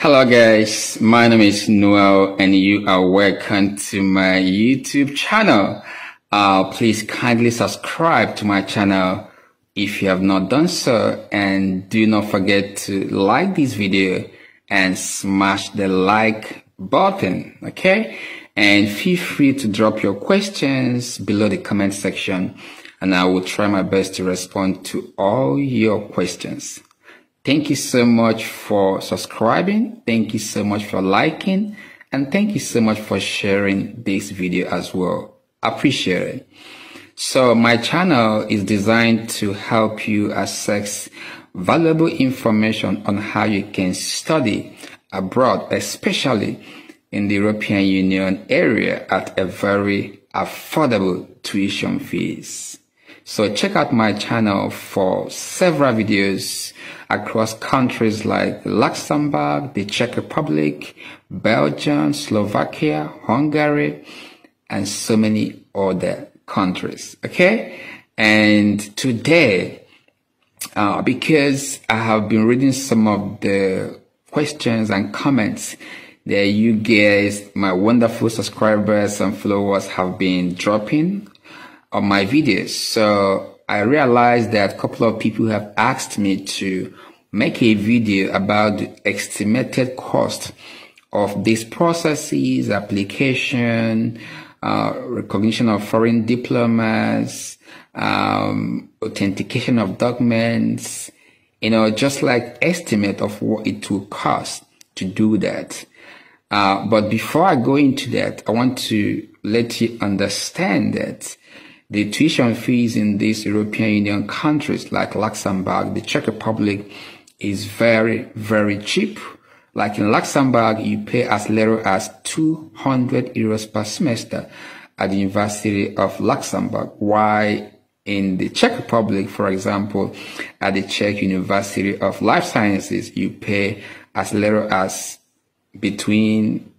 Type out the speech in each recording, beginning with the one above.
Hello guys, my name is Noel and you are welcome to my YouTube channel. Please kindly subscribe to my channel if you have not done so, and do not forget to like this video and smash the like button, okay? And feel free to drop your questions below the comment section and I will try my best to respond to all your questions. Thank you so much for subscribing. Thank you so much for liking. And thank you so much for sharing this video as well. Appreciate it. So my channel is designed to help you access valuable information on how you can study abroad, especially in the European Union area at a very affordable tuition fees. So check out my channel for several videos across countries like Luxembourg, the Czech Republic, Belgium, Slovakia, Hungary, and so many other countries. Okay? And today, because I have been reading some of the questions and comments that you guys, my wonderful subscribers and followers, have been dropping on my videos. So I realized that a couple of people have asked me to make a video about the estimated cost of these processes, application, recognition of foreign diplomas, authentication of documents, just like estimate of what it will cost to do that. But before I go into that, I want to let you understand that the tuition fees in these European Union countries like Luxembourg, the Czech Republic, is very, very cheap. Like in Luxembourg, you pay as little as 200 euros per semester at the University of Luxembourg, while in the Czech Republic, for example, at the Czech University of Life Sciences, you pay as little as between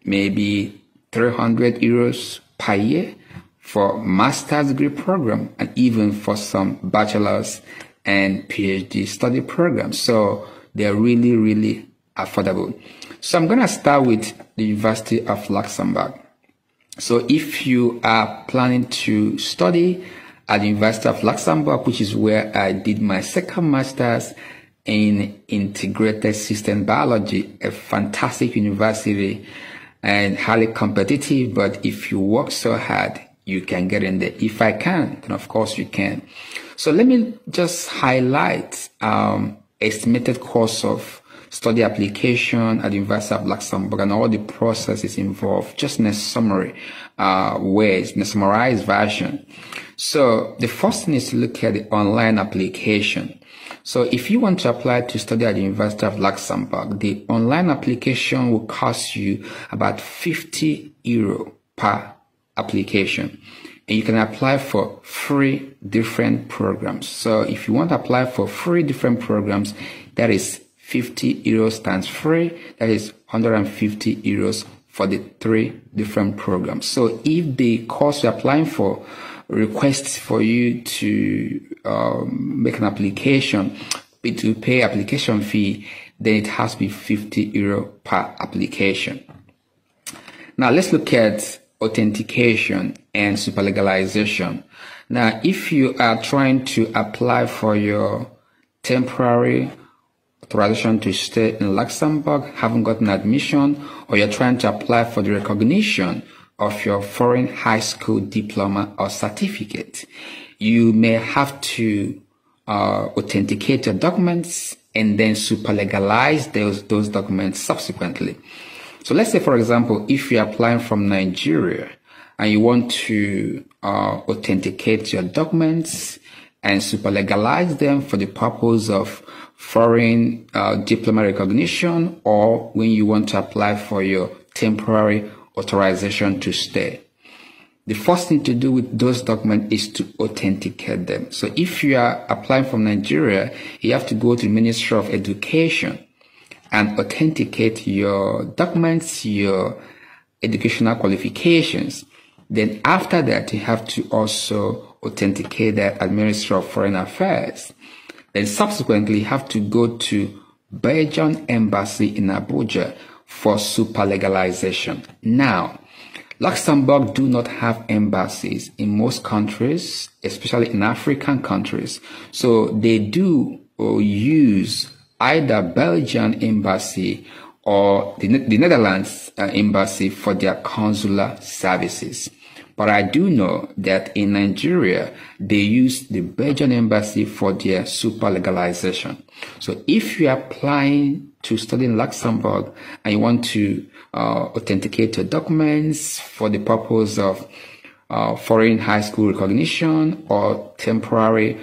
maybe 300 euros per year for master's degree program, and even for some bachelor's and PhD study programs. So they're really, really affordable. So I'm going to start with the University of Luxembourg. So if you are planning to study at the University of Luxembourg, which is where I did my second master's in integrated system biology, a fantastic university and highly competitive, but if you work so hard, you can get in there. If I can, then of course you can. So let me just highlight estimated cost of study application at the University of Luxembourg and all the processes involved, just in a summary ways, in a summarized version. So the first thing is to look at the online application. So if you want to apply to study at the University of Luxembourg, the online application will cost you about 50 euro per application, and you can apply for 3 different programs. So if you want to apply for 3 different programs, that is 50 euros times 3, that is 150 euros for the 3 different programs. So if the course you're applying for requests for you to make an application, to pay application fee, then it has to be 50 euro per application. Now let's look at authentication and superlegalization. Now, if you are trying to apply for your temporary authorization to stay in Luxembourg, haven't gotten admission, or you're trying to apply for the recognition of your foreign high school diploma or certificate, you may have to authenticate your documents and then superlegalize those documents subsequently. So let's say, for example, if you're applying from Nigeria and you want to authenticate your documents and superlegalize them for the purpose of foreign diploma recognition, or when you want to apply for your temporary authorization to stay, the first thing to do with those documents is to authenticate them. So if you are applying from Nigeria, you have to go to the Ministry of Education and authenticate your documents, your educational qualifications. Then after that, you have to also authenticate that at Ministry of Foreign Affairs. Then subsequently, you have to go to Belgian embassy in Abuja for super legalization. Now, Luxembourg do not have embassies in most countries, especially in African countries. So they do use either Belgian embassy or the Netherlands embassy for their consular services. But I do know that in Nigeria, they use the Belgian embassy for their super legalization. So if you are applying to study in Luxembourg and you want to authenticate your documents for the purpose of foreign high school recognition or temporary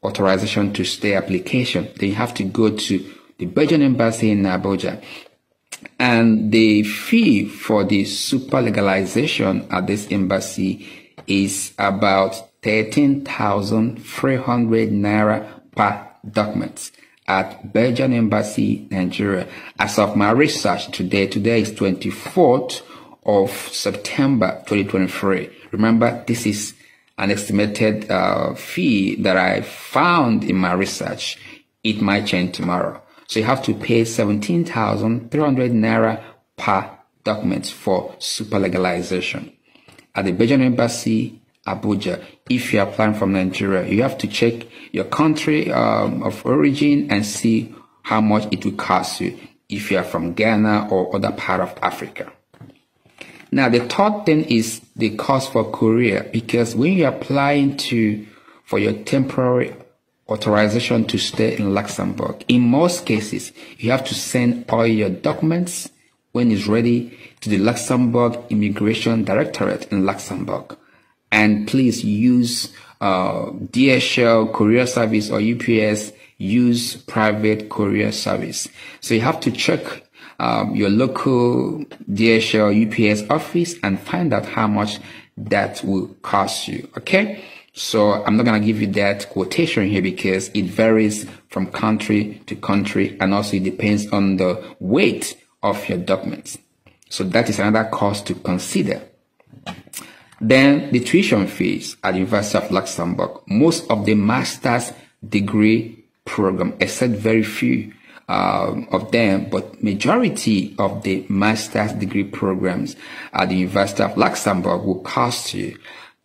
authorization to stay application, then you have to go to the Belgian embassy in Abuja. And the fee for the super legalization at this embassy is about 13,300 naira per document at Belgian embassy, Nigeria. As of my research today is 24th of September 2023. Remember, this is an estimated fee that I found in my research. It might change tomorrow. So you have to pay 17,300 naira per document for super legalization. At the Belgian embassy, Abuja, if you're applying from Nigeria, you have to check your country of origin and see how much it will cost you if you are from Ghana or other part of Africa. Now, the third thing is the cost for courier, because when you're applying for your temporary authorization to stay in Luxembourg, in most cases, you have to send all your documents when it's ready to the Luxembourg Immigration Directorate in Luxembourg. And please use DHL courier service or UPS, use private courier service. So you have to check your local DHL UPS office and find out how much that will cost you. Okay? So I'm not going to give you that quotation here because it varies from country to country, and also it depends on the weight of your documents. So that is another cost to consider. Then the tuition fees at the University of Luxembourg. Most of the master's degree program, except very few of them, but majority of the master's degree programs at the University of Luxembourg will cost you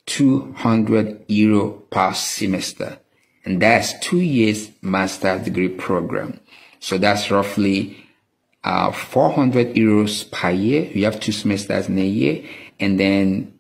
€200 per semester. And that's 2 years master's degree program. So that's roughly €400 per year. You have 2 semesters in a year. And then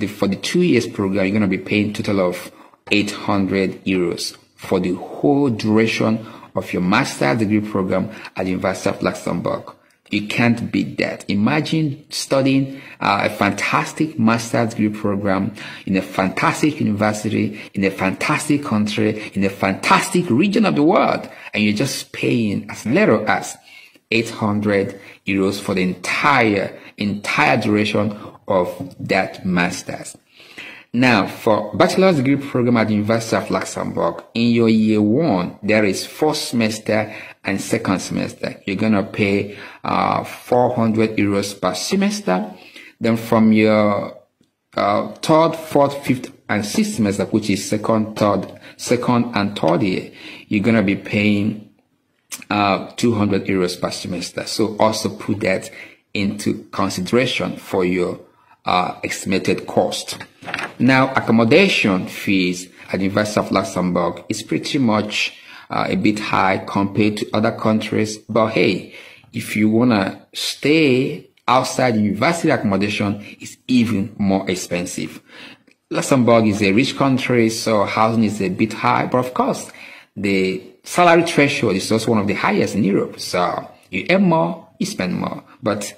for the 2 years program, you're going to be paying a total of €800 for the whole duration of your master's degree program at the University of Luxembourg. You can't beat that. Imagine studying a fantastic master's degree program in a fantastic university, in a fantastic country, in a fantastic region of the world, and you're just paying as little as €800 for the entire duration of that master's. Now, for bachelor's degree program at the University of Luxembourg, in your year 1, there is 4th semester and 2nd semester. You're going to pay €400 per semester. Then from your 3rd, 4th, 5th, and 6th semester, which is second and third year, you're going to be paying €200 per semester. So also put that into consideration for your estimated cost. Now, accommodation fees at the University of Luxembourg is pretty much a bit high compared to other countries. But hey, if you want to stay outside the university, accommodation is even more expensive. Luxembourg is a rich country, so housing is a bit high. But of course, the salary threshold is also one of the highest in Europe. So you earn more, you spend more. But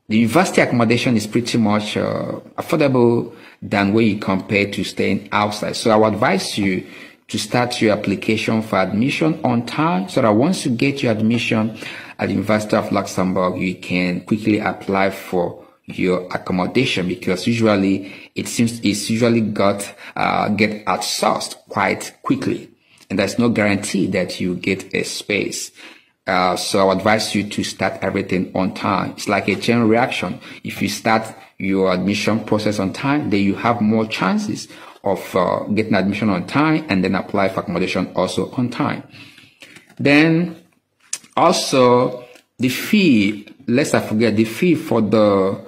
the university accommodation is pretty much affordable than when you compare to staying outside. So I would advise you to start your application for admission on time, so that once you get your admission at the University of Luxembourg, you can quickly apply for your accommodation, because usually it's usually get outsourced quite quickly, and there's no guarantee that you get a space. So I would advise you to start everything on time. It's like a chain reaction. If you start your admission process on time, then you have more chances of getting admission on time, and then apply for accommodation also on time. Then Also, the fee, let's not forget the fee for the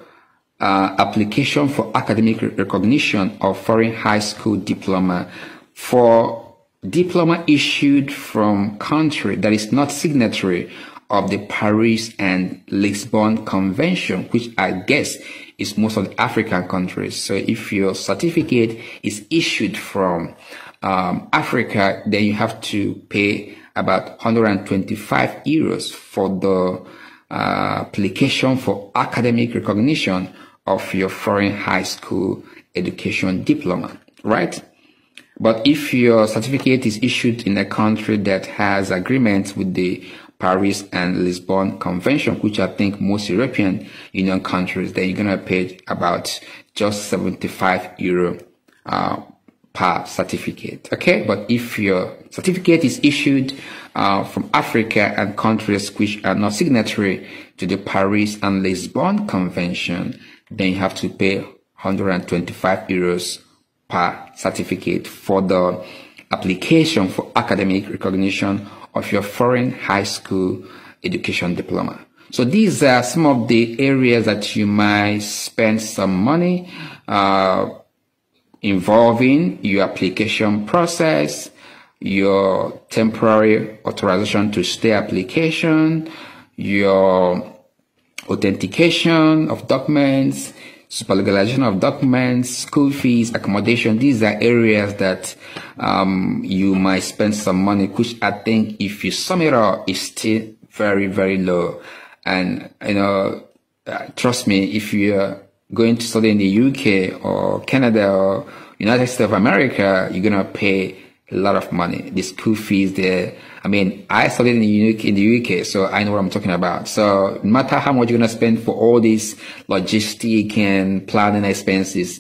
application for academic recognition of foreign high school diploma. For diploma issued from country that is not signatory of the Paris and Lisbon Convention, which I guess is most of the African countries. So if your certificate is issued from Africa, then you have to pay about 125 euros for the application for academic recognition of your foreign high school education diploma, right? But if your certificate is issued in a country that has agreements with the Paris and Lisbon Convention, which I think most European Union countries, then you're going to pay about just 75 euro per certificate. Okay. But if your certificate is issued from Africa and countries which are not signatory to the Paris and Lisbon Convention, then you have to pay 125 euros per certificate for the application for academic recognition of your foreign high school education diploma. So these are some of the areas that you might spend some money involving your application process, your temporary authorization to stay application, your authentication of documents, super legalization of documents, school fees, accommodation. These are areas that you might spend some money, which I think if you sum it all is still very, very low. And, trust me, if you're going to study in the UK or Canada or United States of America, you're going to pay a lot of money. The school fees there. I mean, I studied in the UK, so I know what I'm talking about. So no matter how much you're going to spend for all these logistic and planning expenses,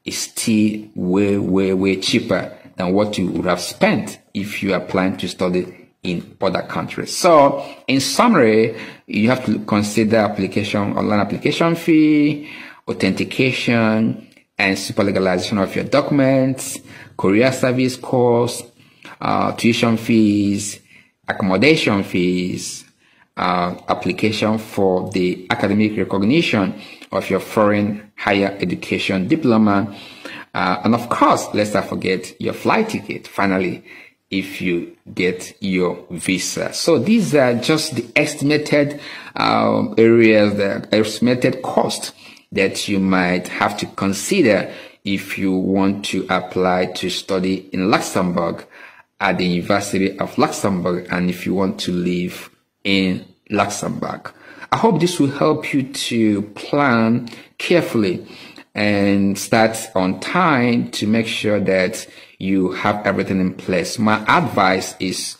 it's still way, way, way cheaper than what you would have spent if you are planning to study in other countries. So in summary, you have to consider online application fee, authentication, and super legalization of your documents, courier service costs, tuition fees, accommodation fees, application for the academic recognition of your foreign higher education diploma, and of course, let's not forget your flight ticket, finally, if you get your visa. So these are just the estimated areas, the estimated cost that you might have to consider if you want to apply to study in Luxembourg at the University of Luxembourg, and if you want to live in Luxembourg. I hope this will help you to plan carefully and start on time to make sure that you have everything in place. My advice is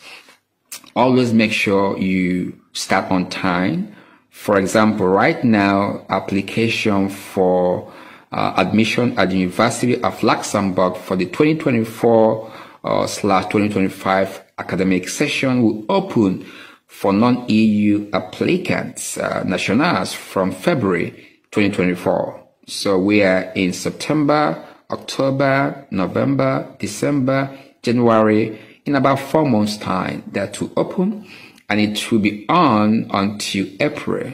always make sure you start on time. For example, right now, application for admission at the University of Luxembourg for the 2024/2025 academic session will open for non-EU applicants, nationals, from February 2024. So we are in September, October, November, December, January. In about 4 months' time, that will open, and it will be on until April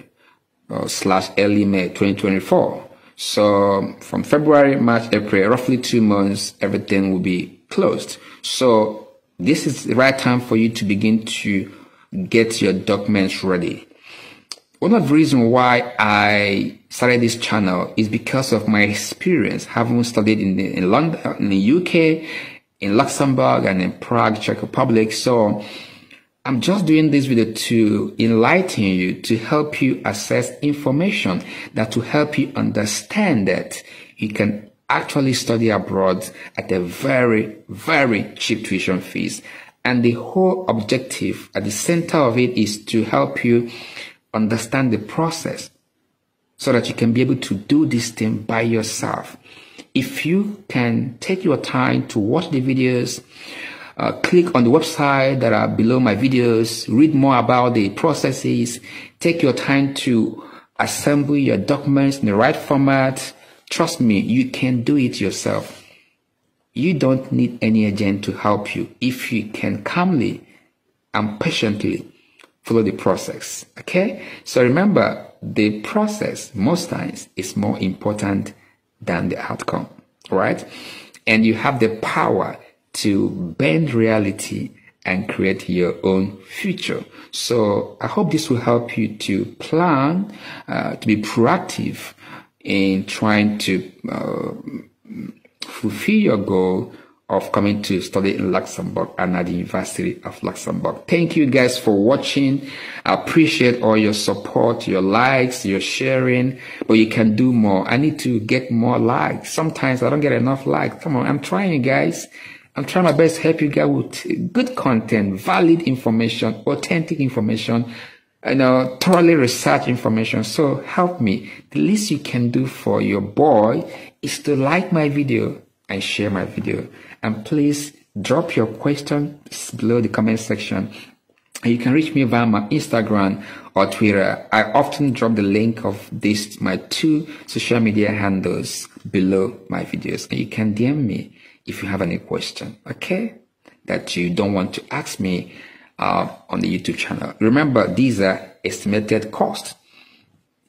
/ early May 2024. So from February, March, April, roughly 2 months, everything will be closed. So this is the right time for you to begin to get your documents ready. One of the reasons why I started this channel is because of my experience having studied in London, in the UK, in Luxembourg, and in Prague, Czech Republic. So I'm just doing this video to enlighten you, to help you access information that will help you understand that you can actually study abroad at a very, very cheap tuition fees. And the whole objective at the center of it is to help you understand the process so that you can be able to do this thing by yourself. If you can take your time to watch the videos, click on the website that are below my videos, read more about the processes, take your time to assemble your documents in the right format. Trust me, you can do it yourself. You don't need any agent to help you if you can calmly and patiently follow the process. Okay? So remember, the process most times is more important than the outcome, right? And you have the power to bend reality and create your own future. So I hope this will help you to plan, to be proactive in trying to fulfill your goal of coming to study in Luxembourg and at the University of Luxembourg. Thank you guys for watching. I appreciate all your support, your likes, your sharing, but you can do more. I need to get more likes. Sometimes I don't get enough likes. Come on, I'm trying, guys. I'm trying my best to help you guys with good content, valid information, authentic information, thoroughly researched information. So help me. The least you can do for your boy is to like my video and share my video. And please drop your questions below the comment section. You can reach me via my Instagram or Twitter. I often drop the link of my 2 social media handles below my videos. And you can DM me if you have any question, okay, that you don't want to ask me on the YouTube channel. Remember, these are estimated costs.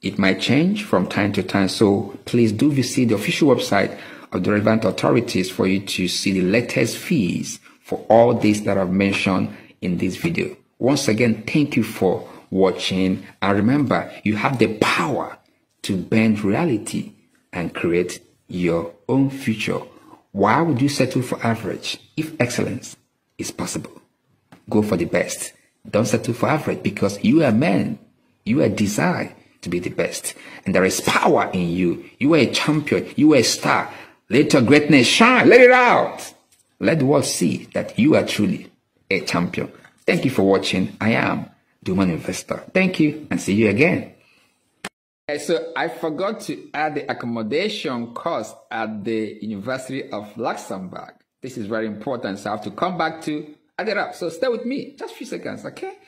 It might change from time to time. So please do visit the official website of the relevant authorities for you to see the latest fees for all these that I've mentioned in this video. Once again, thank you for watching. And remember, you have the power to bend reality and create your own future. Why would you settle for average if excellence is possible? Go for the best. Don't settle for average, because you are man. You are designed to be the best. And there is power in you. You are a champion. You are a star. Let your greatness shine. Let it out. Let the world see that you are truly a champion. Thank you for watching. I am the Human Investor. Thank you, and see you again. Okay, so I forgot to add the accommodation cost at the University of Luxembourg. This is very important, so I have to come back to add it up. So stay with me, just a few seconds, okay?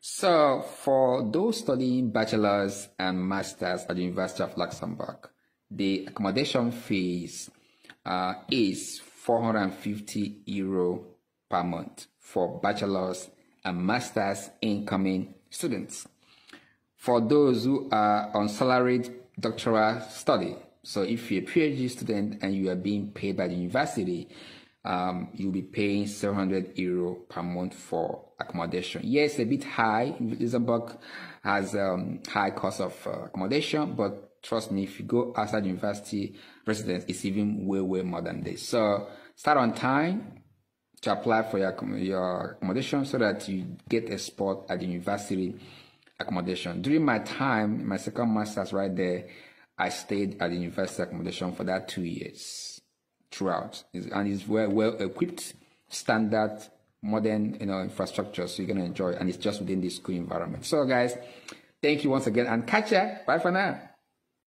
So for those studying bachelor's and master's at the University of Luxembourg, the accommodation fees is €450 per month for bachelor's and master's incoming students. For those who are on salaried doctoral study, so if you're a PhD student and you are being paid by the university, you'll be paying €700 per month for accommodation. Yes, a bit high. Luxembourg has high cost of accommodation, but trust me, if you go outside university residence, it's even way more than this. So start on time to apply for your accommodation so that you get a spot at the university accommodation. During my time, my second master's right there, I stayed at the university accommodation for that 2 years throughout. And it's well equipped, standard, modern, infrastructure. So you're gonna enjoy, and it's just within the school environment. So guys, thank you once again, and catch ya. Bye for now.